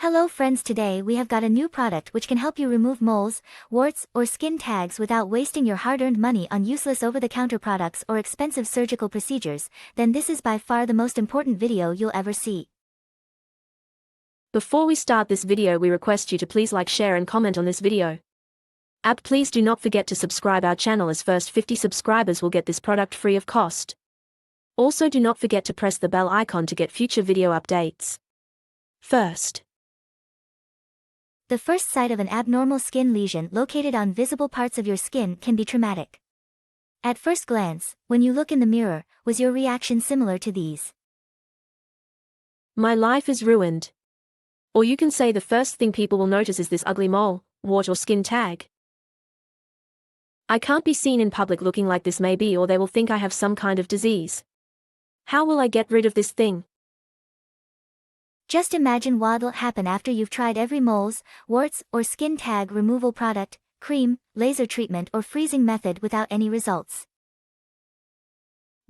Hello friends, today we have got a new product which can help you remove moles, warts, or skin tags without wasting your hard-earned money on useless over-the-counter products or expensive surgical procedures. Then this is by far the most important video you'll ever see. Before we start this video, we request you to please like, share and comment on this video. Please do not forget to subscribe our channel, as first 50 subscribers will get this product free of cost. Also do not forget to press the bell icon to get future video updates. First, the first sight of an abnormal skin lesion located on visible parts of your skin can be traumatic. At first glance, when you look in the mirror, was your reaction similar to these? My life is ruined. Or you can say the first thing people will notice is this ugly mole, wart or skin tag. I can't be seen in public looking like this, maybe, or they will think I have some kind of disease. How will I get rid of this thing? Just imagine what'll happen after you've tried every moles, warts, or skin tag removal product, cream, laser treatment or freezing method without any results.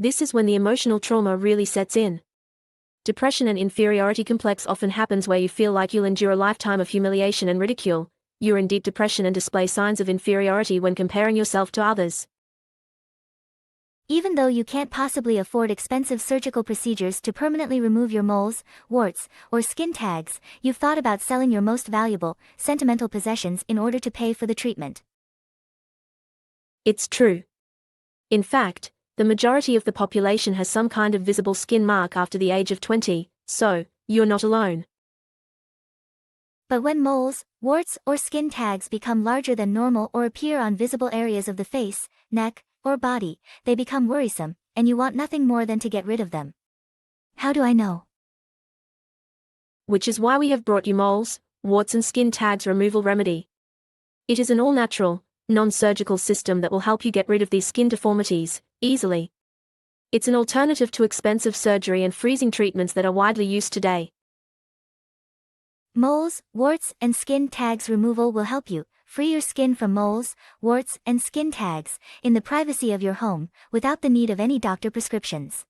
This is when the emotional trauma really sets in. Depression and inferiority complex often happens where you feel like you'll endure a lifetime of humiliation and ridicule. You're in deep depression and display signs of inferiority when comparing yourself to others. Even though you can't possibly afford expensive surgical procedures to permanently remove your moles, warts, or skin tags, you've thought about selling your most valuable, sentimental possessions in order to pay for the treatment. It's true. In fact, the majority of the population has some kind of visible skin mark after the age of 20, so you're not alone. But when moles, warts, or skin tags become larger than normal or appear on visible areas of the face, neck, or body, they become worrisome, and you want nothing more than to get rid of them. How do I know? Which is why we have brought you moles, warts and skin tags removal remedy. It is an all-natural, non-surgical system that will help you get rid of these skin deformities easily. It's an alternative to expensive surgery and freezing treatments that are widely used today. Moles, warts, and skin tags removal will help you free your skin from moles, warts, and skin tags in the privacy of your home, without the need of any doctor prescriptions.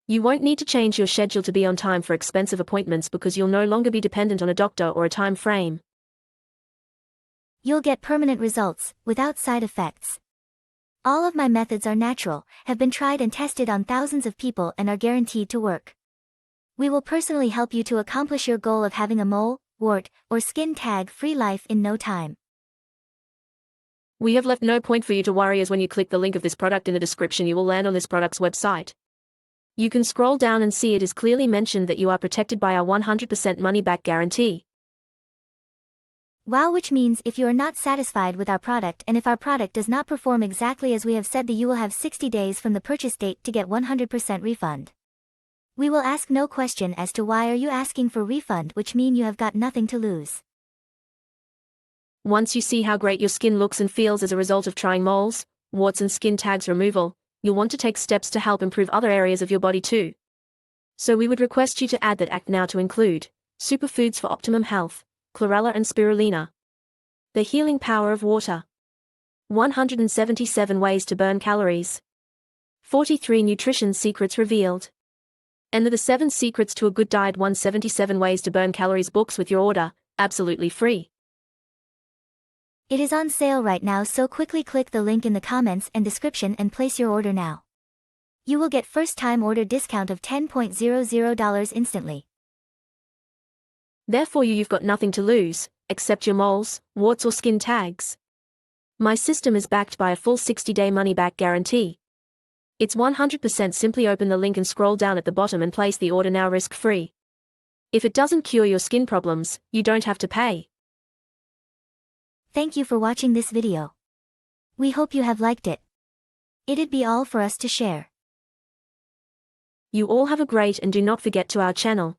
You won't need to change your schedule to be on time for expensive appointments because you'll no longer be dependent on a doctor or a time frame. You'll get permanent results, without side effects. All of my methods are natural, have been tried and tested on thousands of people and are guaranteed to work. We will personally help you to accomplish your goal of having a mole, wart, or skin tag-free life in no time. We have left no point for you to worry, as when you click the link of this product in the description you will land on this product's website. You can scroll down and see it is clearly mentioned that you are protected by our 100% money-back guarantee. Wow, which means if you are not satisfied with our product and if our product does not perform exactly as we have said, that you will have 60 days from the purchase date to get 100% refund. We will ask no question as to why are you asking for refund, which mean you have got nothing to lose. Once you see how great your skin looks and feels as a result of trying moles, warts and skin tags removal, you'll want to take steps to help improve other areas of your body too. So we would request you to add that act now to include superfoods for optimum health, chlorella and spirulina, the healing power of water, 177 ways to burn calories, 43 nutrition secrets revealed, and the 7 secrets to a good diet, 177 ways to burn calories books with your order, absolutely free. It is on sale right now, so quickly click the link in the comments and description and place your order now. You will get first-time order discount of $10.00 instantly. Therefore you've got nothing to lose, except your moles, warts or skin tags. My system is backed by a full 60-day money-back guarantee. It's 100%. Simply open the link and scroll down at the bottom and place the order now, risk-free. If it doesn't cure your skin problems, you don't have to pay. Thank you for watching this video. We hope you have liked it. It'd be all for us to share. You all have a great, and do not forget to our channel.